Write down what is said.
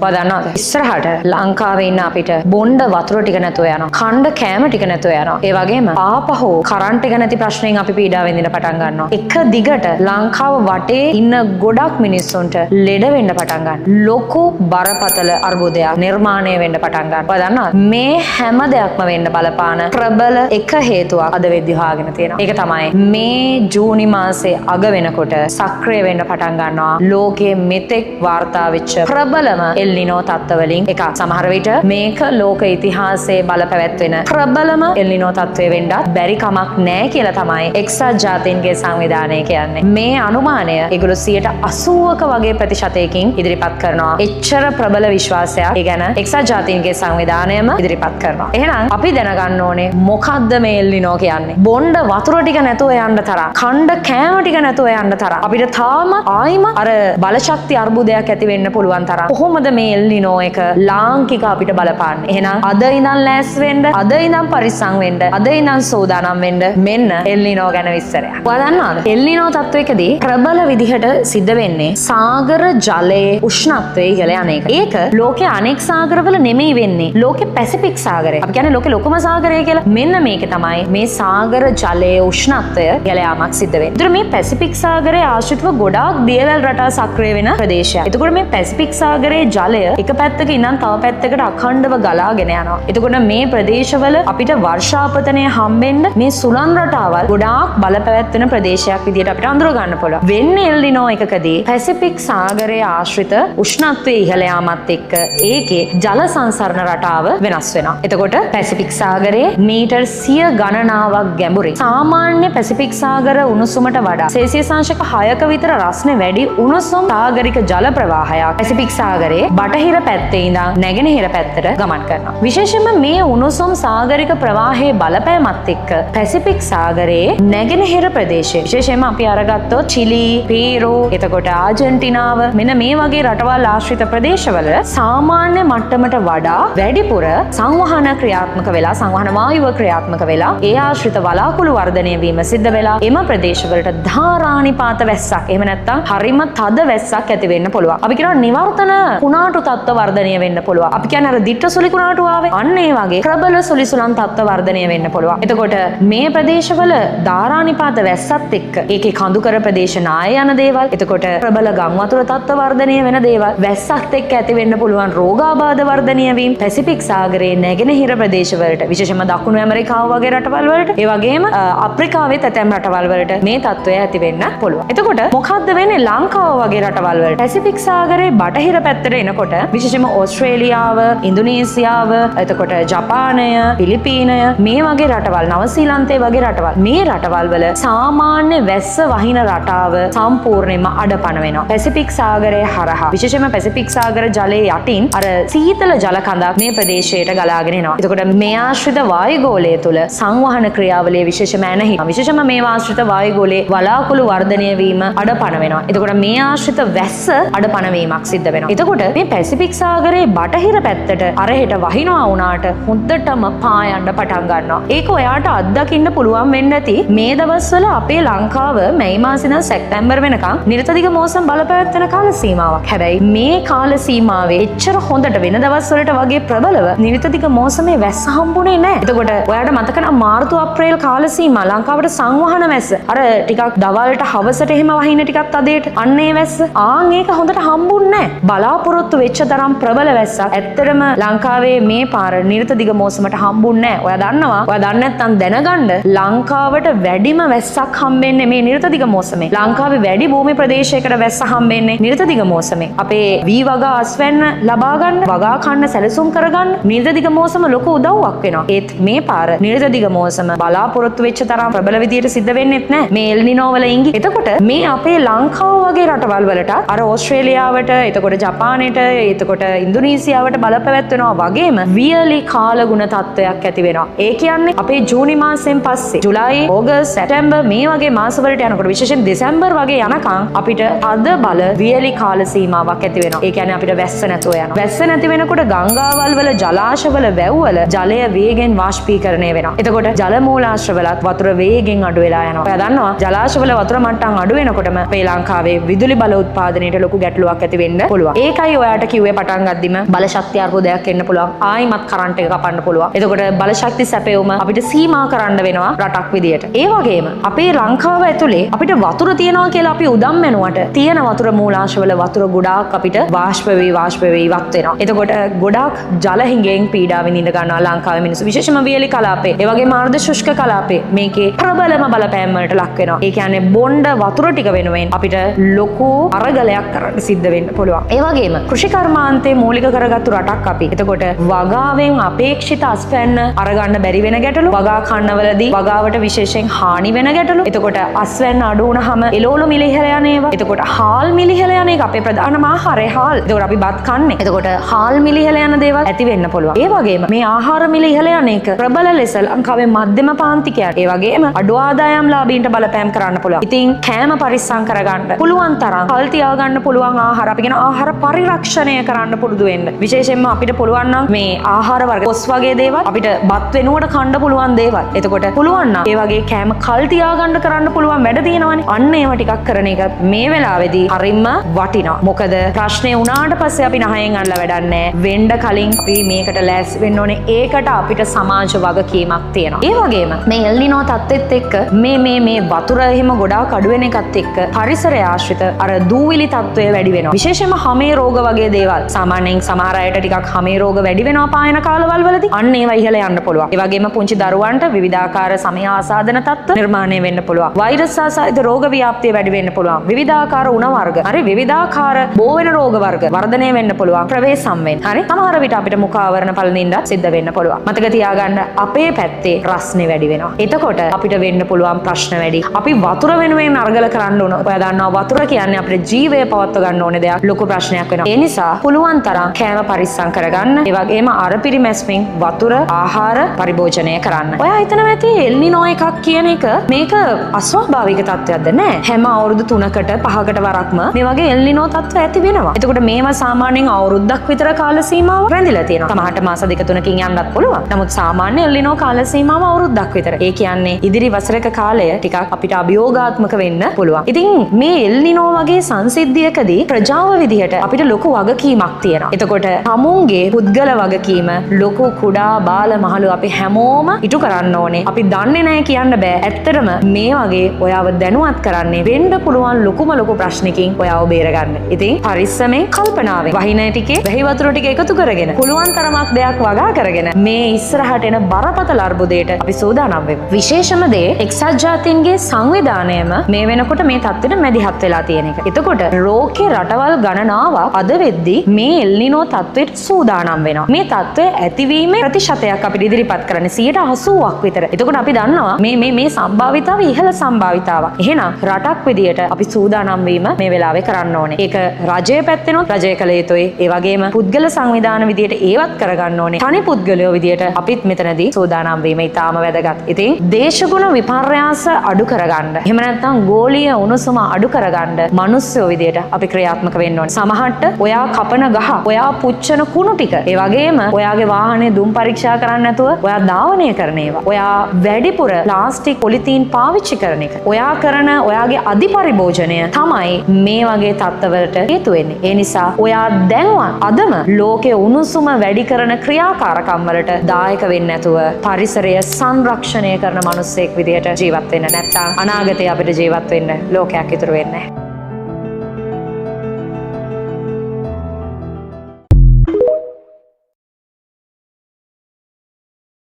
ඔයා දන්නවද? ඉස්සරහට ලංකාවේ ඉන්න අපිට බොණ්ඩ වතුර ටික නැතුව යනවා. කණ්ඩ කෑම ටික නැතුව යනවා. ඒ වගේම ආපහු කරන්ට් එක නැති ප්‍රශ්නෙන් අපි පීඩා විඳින්න පටන් ගන්නවා. එක දිගට ලංකාව වටේ ඉන්න ගොඩක් මිනිස්සුන්ට ලෙඩ වෙන්න පටන් ගන්නවා. ලොකු බරපතල අර්බුදයක් නිර්මාණය වෙන්න පටන් ගන්නවා. ඔයා දන්නවද? මේ හැම දෙයක්ම වෙන්න බලපාන ප්‍රබල එක හේතුවක් අද වෙද්දි හොයාගෙන තියෙනවා. ඒක තමයි මේ ජූනි මාසේ අග වෙනකොට සක්‍රිය වෙන්න පටන් ගන්නවා ලෝකයේ මෙතෙක් වාර්තා වෙච්ච ප්‍රබලම එල් නිනෝ තත්ත්වවලින් එකක්. සමහර විට මේක ලෝක ඉතිහාසයේ බලපැවැත්වෙන ප්‍රබලම එල් නිනෝ තත්ත්වය වෙන්නත් බැරි කමක් නැහැ කියලා තමයි එක්සත් ජාතීන්ගේ සංවිධානය කියන්නේ. මේ අනුමානය ඒගොල්ලෝ 80%ක වගේ ප්‍රතිශතයකින් ඉදිරිපත් කරනවා. එච්චර ප්‍රබල විශ්වාසයක් ඒ ගැන එක්සත් ජාතීන්ගේ සංවිධානයම ඉදිරිපත් කරනවා. එහෙනම් අපි දැනගන්න ඕනේ මොකද්ද මේ එල් නිනෝ කියන්නේ? බොණ්ඩ වතුර ටික නැතුව යන්න තරම්, කණ්ඩ කෑම ටික නැතුව යන්න තරම් අපිට තාම ආයිම අර බලශක්ති අර්බුදයක් ඇති වෙන්න පුළුවන් තරම් කොහොමද මේ එල් නිනෝ එක ලාංකික අපිට බලපාන්නේ? එහෙනම් අද ඉඳන් ලෑස් වෙන්න, අද ඉඳන් පරිස්සම් වෙන්න, අද ඉඳන් සූදානම් වෙන්න මෙන්න එල් නිනෝ ගැන විස්තරයක්. ඔයා දන්නවද? එල් නිනෝ තත්ත්වයකදී ප්‍රබල විදිහට සිද්ධ වෙන්නේ සාගර ජලයේ උෂ්ණත්වය ඉහළ යන එක. ඒක ලෝකයේ අනෙක් සාගරවල නෙමෙයි වෙන්නේ. ලෝකේ පැසිෆික් සාගරය. අපි කියන්නේ ලෝකේ ලොකුම සාගරය කියලා. මෙන්න මේක තමයි මේ සාගර ජලයේ උෂ්ණත්වය ඉහළ යාමක් සිද්ධ වෙන්නේ. ඒතර මේ පැසිෆික් සාගරයේ ආශ්‍රිතව ගොඩාක් දියවැල් රටා සක්‍රිය වෙන ප්‍රදේශයක්. එතකොට මේ පැසිෆික් සාගරයේ ජලය එක පැත්තක ඉඳන් තව පැත්තකට අඛණ්ඩව ගලාගෙන යනවා. එතකොට මේ ප්‍රදේශවල අපිට වර්ෂාපතනය හම්බෙන්න මේ සුළං රටාවල් ගොඩාක් බලපැවැත්වෙන ප්‍රදේශයක් විදිහට අපිට අඳුර ගන්න පුළුවන්. වෙන්නේ එල් නිනෝ එකකදී පැසිෆික් සාගරයේ ආශ්‍රිත උෂ්ණත්වයේ ඉහළ යාමත් එක්ක ඒකේ ජල සංසරණ රටාව වෙනස් වෙනවා. එතකොට පැසිෆික් සාගරයේ මීටර් 100 ගණනාවක් ගැඹුරින් සාමාන්‍ය පැසිෆික් සාගර උණුසුමට වඩා සෙල්සියස් අංශක 6ක විතර රස්නේ වැඩි උණුසුම් සාගරික ජල ප්‍රවාහයක් පැසිෆික් සාගරයේ බටහිර පැත්තේ ඉඳන් නැගෙනහිර පැත්තට ගමන් කරනවා. විශේෂයෙන්ම මේ උණුසුම් සාගරික ප්‍රවාහයේ බලපෑමත් එක්ක පැසිෆික් සාගරයේ නැගෙනහිර ප්‍රදේශයේ විශේෂයෙන්ම අපි අරගත්තොත් චිලි, පීරු, එතකොට ආජන්ටිනාව මෙන්න මේ වගේ රටවල් ආශ්‍රිත ප්‍රදේශවල සාමාන්‍ය මට්ටමට වඩා වැඩිපුර සංවහන ක්‍රියාත්මක වෙලා සංවහන වායුව ක්‍රියාත්මක වෙලා ඒ ආශ්‍රිත වලාකුළු වර්ධනය වීම සිද්ධ වෙලා එම ප්‍රදේශවලට ධාරානිපාත වැස්සක් එහෙම නැත්නම් හරිම තද වැස්සක් ඇති වෙන්න පුළුවන්. අපි කියනවා නිවර්තන කුණාටු තත්ත්ව වර්ධනය වෙන්න පුළුවන්. අපි කියන්නේ අර දිට්ඨ සුලි කුණාටු ආවේ අන්න ඒ වගේ ප්‍රබල සුලිසුලන් තත්ත්ව වර්ධනය වෙන්න පුළුවන්. එතකොට මේ ප්‍රදේශවල ධාරානිපාත වැස්සත් එක්ක ඒකේ කඳුකර ප්‍රදේශ නාය යන දේවල්, එතකොට ප්‍රබල ගම් වතුර තත්ත්ව වර්ධනය වෙන දේවල්, වැස්සත් එක්ක ඇති වෙන්න පුළුවන් රෝගාබාධ වර්ධනය වීම පැසිෆික් සාගරයේ නැගෙනහිර ප්‍රදේශවලට විශේෂයෙන්ම දකුණු ඇමරිකාව වගේ රටවල් වලට ඒ වගේම අප්‍රිකාවේ තැතැම් රටවල් වලට මේ තත්ත්වය ඇති වෙන්න පුළුවන්. එතකොට මොකද්ද වෙන්නේ ලංකාව වගේ රටවල් වලට? පැසිෆික් සාගරයේ බටහිර පැත්තට එනකොට විශේෂයෙන්ම ඕස්ට්‍රේලියාව, ඉන්දුනීසියාව, එතකොට ජපානය, පිලිපීනය මේ වගේ රටවල්, නවසීලන්තේ වගේ රටවල් මේ රටවල් වල සාමාන්‍ය වැස්ස වහින රටාව සම්පූර්ණයෙන්ම අඩපණ වෙනවා. පැසිෆික් සාගරය හරහා විශේෂයෙන්ම පැසිෆික් සාගර ජලයේ යටින් අර සීතල ජල කඳක් මේ ප්‍රදේශයට ගලාගෙන එනවා. එතකොට මේ ආශ්‍රිත වායුගෝලය තුල සංවහන ක්‍රියාවලිය විශේෂම නැහිනවා. විශේෂම මේ ආශ්‍රිත වායුගෝලයේ වලාකුළු වර්ධනය වීම අඩපණ වෙනවා. එතකොට මේ ආශ්‍රිත වැස්ස අඩපණ වීමක් සිද්ධ වෙනවා. එතකොට මේ පැසිෆික් සාගරයේ බටහිර පැත්තට අරහෙට වහිනවා වුණාට හොඳටම පායන්න පටන් ගන්නවා. ඒක ඔයාට අත්දකින්න පුළුවන් වෙන්න ඇති මේ දවස්වල අපේ ලංකාව මැයි මාසේ ඉඳන් සැප්තැම්බර් වෙනකන් නිරතදිග මෝසම් බලපෑත්වෙන කාල සීමාවක්. හැබැයි මේ කාල සීමාවේ එච්චර හොඳට වෙන දවස්වලට වගේ ප්‍රබලව නිරතදිග මෝසමේ වැස්ස හම්බුනේ නැහැ. එතකොට ඔයාට මතක නම් මාර්තු අප්‍රේල් කාල සීමා ලංකාවට සංවහන වැස්ස අර ටිකක් දවල්ට හවසට එහෙම වහින ටිකක් තදේට අන්නේ වැස්ස ආන් ඒක හොඳට හම්බුන්නේ නැහැ. බලාපොරොත්තු වෙච්ච තරම් ප්‍රබල වැස්සක් ඇත්තටම ලංකාවේ මේ පාර නිරතදිග මෝසමට හම්බුන්නේ නැහැ. ඔයා දන්නවා? ඔයා දන්නේ නැත්නම් දැනගන්න ලංකාවට වැඩිම වැස්සක් හම්බෙන්නේ මේ නිරතදිග මෝසමේ. ලංකාවේ වැඩි භූමි ප්‍රදේශයකට වැස්ස හම්බෙන්නේ නිරතදිග මෝසමේ. අපේ වී වගා අස්වැන්න ලබා ගන්න, වගා කන්න සැලසුම් කරගන්න නිරතදිග මෝසම ලොකු උදව්වක් වෙනවා. ඒත් මේ පාර නිරතදිග මෝසම බලාපොරොත්තු වෙච්ච තරම් ප්‍රබල විදියට සිද්ධ වෙන්නෙත් නැහැ. මේ එල් නිනෝ වල ඉංගි. එතකොට මේ අපේ ලංකාව වගේ රටවල් වලට අර ඕස්ට්‍රේලියාවට, එතකොට ජපානයට, එතකොට ඉන්දුනීසියාවට බලපැවැත්වෙනවා වගේම වියලි කාලගුණ තත්ත්වයක් ඇති වෙනවා. ඒ කියන්නේ අපේ ජූනි මාසෙන් පස්සේ ජුලයි, ඕගස්ට්, සැප්තැම්බර් මේ වගේ මාසවලට යනකොට විශේෂයෙන් දෙසැම්බර් වගේ යනකම් අපිට අද බල වියලි කාල සීමාවක් ඇති වෙනවා. ඒ කියන්නේ අපිට වැස්ස නැතුව යනවා. වැස්ස නැති වෙනකොට ගංගාවල් වල, ජලාශවල, වැව්වල ජලය වේගෙන් වාෂ්පීකරණය වෙනවා. එතකොට ජල මූලාශ්‍රවලත් වතුර වේගෙන් අඩු වෙලා යනවා. ඔයා දන්නවා ජලාශවල වතුර මට්ටම් අඩු වෙනකොටම අපේ ලංකාවේ විදුලි බල උත්පාදනයට ලොකු ගැටලුවක් ඇති වෙන්න පුළුවන්. ඒකයි ඔය ඔයාට කිව්වේ පටන් ගද්දිම බල ශක්තිය අර්බුදයක් එන්න පුළුවන්. ආයිමත් කරන්ට් එක කපන්න පුළුවන්. එතකොට බල ශක්ති සැපයුම අපිට සීමා කරන්න වෙනවා රටක් විදියට. ඒ වගේම අපේ ලංකාව ඇතුලේ අපිට වතුර තියනවා කියලා අපි උදම් මැනුවට තියෙන වතුර මූලාශ්‍රවල වතුර ගොඩාක් අපිට වාෂ්ප වෙවි ඉවත් වෙනවා. එතකොට ගොඩාක් ජල හිඟෙන් පීඩා විඳින්න ගන්නවා ලංකාවේ මිනිස්සු. විශේෂම වියලි කලාපේ, ඒ වගේම අර්ධ ශුෂ්ක කලාපේ මේකේ ප්‍රබලම බලපෑම් වලට ලක් වෙනවා. ඒ කියන්නේ බොණ්ඩ වතුර ටික වෙනුවෙන් අපිට ලොකු අරගලයක් කරන්න සිද්ධ වෙන්න පුළුවන්. ඒ වගේම කෘෂි කර්මාන්තේ මූලික කරගත්තු රටක් අපි. එතකොට වගාවෙන් අපේක්ෂිත අස්වැන්න අරගන්න බැරි වෙන ගැටලු, වගා කන්නවලදී වගාවට විශේෂයෙන් හානි වෙන ගැටලු. එතකොට අස්වැන්න අඩු වුණාම එළවලු මිල ඉහළ යන ඒවා. එතකොට හාල් මිල ඉහළ යන එක අපේ ප්‍රධානම ආහාරය හාල්. එතකොට අපි බත් කන්නේ. එතකොට හාල් මිල ඉහළ යන දේවල් ඇති වෙන්න පුළුවන්. ඒ වගේම මේ ආහාර මිල ඉහළ යන එක ප්‍රබල ලෙස ලංකාවේ මධ්‍යම පාන්තිකයන්ට, ඒ වගේම අඩු ආදායම් ලාභීන්ට බලපෑම් කරන්න පුළුවන්. ඉතින් කෑම පරිස්සම් කරගන්න පුළුවන් තරම් කල් තියාගන්න පුළුවන් ආහාර, අපි කියන ආහාර පරිරක්ෂණය කරන්න පුරුදු වෙන්න. විශේෂයෙන්ම අපිට පුළුවන් නම් මේ ආහාර වර්ග කොස් වගේ දේවල් අපිට බත් වෙනුවට කන්න පුළුවන් දේවල්. එතකොට පුළුවන් නම් ඒ වගේ කෑම කල් තියාගන්න කරන්න පුළුවන් වැඩ තියෙනවනේ. අන්න ඒව ටිකක් කරන එක මේ වෙලාවේදී හරිම වටිනවා. මොකද ප්‍රශ්නේ උනාට පස්සේ අපි නහයෙන් අල්ල වැඩක් නැහැ. වෙන්න කලින් අපි මේකට ලෑස්ති වෙන්න ඕනේ. ඒකට අපිට සමාජ වගකීමක් තියෙනවා. ඒ වගේම මේ එල්නිනෝ තත්ත්වෙත් එක්ක මේ වතුර එහෙම ගොඩාක් අඩු වෙන එකත් එක්ක පරිසරය ආශ්‍රිත අර දූවිලි තත්ත්වය වැඩි වෙනවා. විශේෂයෙන්ම හමේ රෝග වගේ දේවල්. සාමාන්‍යයෙන් සමහර අයට ටිකක් හමේ රෝග වැඩි වෙනවා පායන කාලවල වලදී. අන්න ඒවා ඉහළ යන්න පුළුවන්. ඒ වගේම පුංචි දරුවන්ට විවිධාකාර සමය ආසාදන තත්ත්ව නිර්මාණය වෙන්න පුළුවන්. වෛරස් ආසාදිත රෝග ව්‍යාප්තිය වැඩි වෙන්න පුළුවන්. විවිධාකාර උණ වර්ග, හරි විවිධාකාර බෝ වෙන රෝග වර්ග වර්ධනය වෙන්න පුළුවන්. ප්‍රවේශම් වෙන්න. හරි සමහර විට අපිට මුඛ ආවරණ පළඳින්න සිද්ධ වෙන්න පුළුවන්. මතක තියාගන්න අපේ පැත්තේ රස්නේ වැඩි වෙනවා. එතකොට අපිට වෙන්න පුළුවන් ප්‍රශ්න වැඩි. අපි වතුර වෙනුවෙන් අරගල කරන්න ඕන. ඔයා දන්නවා වතුර කියන්නේ අපේ ජීවය පවත්ව ගන්න ඕනේ දෙයක්. ලොකු ප්‍රශ්නයක් වෙනවා. ඒ නිසා පුළුවන් තරම් කෑම පරිස්සම් කරගන්න. ඒ වගේම අර පිරිමැස්මින් වතුර ආහාර පරිභෝජනය කරන්න. ඔයා හිතනවා ඇති එල්නිනෝ එකක් කියන එක මේක අස්වාභාවික තත්ත්වයක්ද? නෑ. හැම අවුරුදු 3කට 5කට වරක්ම මේ වගේ එල්නිනෝ තත්ත්ව ඇති වෙනවා. එතකොට මේවා සාමාන්‍යයෙන් අවුරුද්දක් විතර කාල සීමාවක් රැඳිලා තියෙනවා. සමහරට මාස 2-3කින් යන්නත් පුළුවන්. නමුත් සාමාන්‍ය එල්නිනෝ කාල සීමාව අවුරුද්දක් විතර. ඒ කියන්නේ ඉදිරි වසරක කාලය ටිකක් අපිට අභියෝගාත්මක වෙන්න පුළුවන්. ඉතින් මේ එල්නිනෝ වගේ සංසිද්ධියකදී ප්‍රජාව විදිහට අපිට ලොකු වගකීමක් තියෙනවා. එතකොට තමුන්ගේ පුද්ගල වගකීම ලොකු කුඩා බාල මහලු අපි හැමෝම ඉටු කරන්න ඕනේ. අපි දන්නේ නැහැ කියන්න බෑ. ඇත්තටම මේ වගේ ඔයාව දැනුවත් කරන්නේ වෙන්න පුළුවන් ලොකු ප්‍රශ්නකින් ඔයාව බේරගන්න. ඉතින් පරිස්සමෙන් කල්පනාවෙන් වහින ටිකේ වැහි වතුර ටික එකතු කරගෙන පුළුවන් තරමක් දෙයක් වගා කරගෙන මේ ඉස්සරහට එන බරපතල අර්බුදයට අපි සූදානම් වෙමු. විශේෂම දේ එක්සත් ජාතීන්ගේ සංවිධානයම මේ වෙනකොට මේ තත්ත්වෙට මැදිහත් වෙලා තියෙන එක. එතකොට ලෝකේ රටවල් ගණනාවක් අද වෙද්දී මේ එල්නිනෝ තත්ත්වෙට සූදානම් වෙනවා. මේ තත්ත්වය ඇතිවීමේ ප්‍රතිශතයක් අපිට ඉදිරිපත් කරන්නේ 80%ක් විතර. එතකොට අපි දන්නවා මේ සම්භාවිතාව ඉහළ සම්භාවිතාවක්. එහෙනම් රටක් විදියට අපි සූදානම් වීම මේ වෙලාවේ කරන්න ඕනේ. ඒක රජයේ පැත්තෙනොත් රජය කළ යුතුයි. ඒ වගේම පුද්ගල සංවිධාන විදියට ඒවත් කරගන්න ඕනේ. තනි පුද්ගලයෝ විදියට අපිත් මෙතනදී සූදානම් වීම ඉතාම වැදගත්. ඉතින් දේශගුණ විපර්යාස අඩු කරගන්න. එහෙම නැත්නම් ගෝලීය උණුසුම අඩු කරගන්න මනුස්සයෝ විදියට අපි ක්‍රියාත්මක වෙන්න ඕනේ. සමහරට ඔයා කපන ගහ, ඔයා පුච්චන කුණු ටික, ඒ වගේම ඔයාගේ වාහනේ දුම් පරීක්ෂා කරන්න නැතුව ඔයා ධාවනය කරන ඒවා, ඔයා වැඩිපුර ප්ලාස්ටික් පොලිතීන් පාවිච්චි කරන එක, ඔයා කරන ඔයාගේ අධිපරිභෝජනය තමයි මේ වගේ තත්ත්වවලට හේතු වෙන්නේ. ඒ නිසා ඔයා දැන්වත් අදම ලෝකයේ උණුසුම වැඩි කරන ක්‍රියාකාරකම් වලට දායක වෙන්නේ නැතුව පරිසරය සංරක්ෂණය කරන මිනිස්සෙක් විදියට ජීවත් වෙන්න. නැත්නම් අනාගතේ අපිට ජීවත් වෙන්න ලෝකයක් ඉතුරු වෙන්නේ නැහැ.